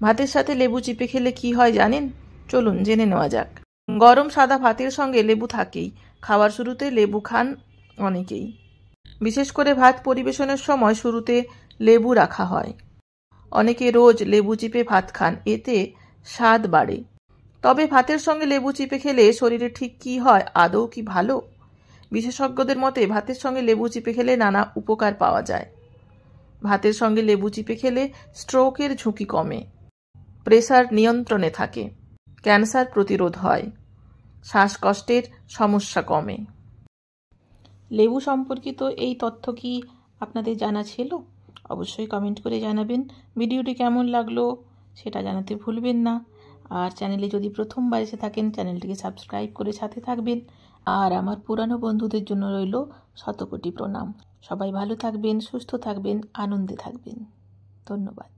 ভাতের সাথে লেবু চিপে খেলে কি হয় জানেন? চলুন জেনে নেওয়া যাক। গরম সাদা ভাতের সঙ্গে লেবু থাকেই, খাওয়ার শুরুতে লেবু খান অনেকেই। বিশেষ করে ভাত পরিবেশনের সময় শুরুতে লেবু রাখা হয়। অনেকে রোজ লেবু চিপে ভাত খান, এতে স্বাদ বাড়ে। তবে ভাতের সঙ্গে লেবু চিপে খেলে শরীরে ঠিক কি হয়, আদৌ কি ভালো? বিশেষজ্ঞদের মতে ভাতের সঙ্গে লেবু চিপে খেলে নানা উপকার পাওয়া যায়। ভাতের সঙ্গে লেবু চিপে খেলে স্ট্রোকের ঝুঁকি কমে, প্রেসার নিয়ন্ত্রণে থাকে, ক্যান্সার প্রতিরোধ হয়, শ্বাসকষ্টের সমস্যা কমে। লেবু সম্পর্কিত এই তথ্য কি আপনাদের জানা ছিল? অবশ্যই কমেন্ট করে জানাবেন। ভিডিওটি কেমন লাগলো সেটা জানাতে ভুলবেন না। আর চ্যানেলে যদি প্রথমবার এসে থাকেন চ্যানেলটিকে সাবস্ক্রাইব করে সাথে থাকবেন। আর আমার পুরানো বন্ধুদের জন্য রইল শতকোটি প্রণাম। সবাই ভালো থাকবেন, সুস্থ থাকবেন, আনন্দে থাকবেন। ধন্যবাদ।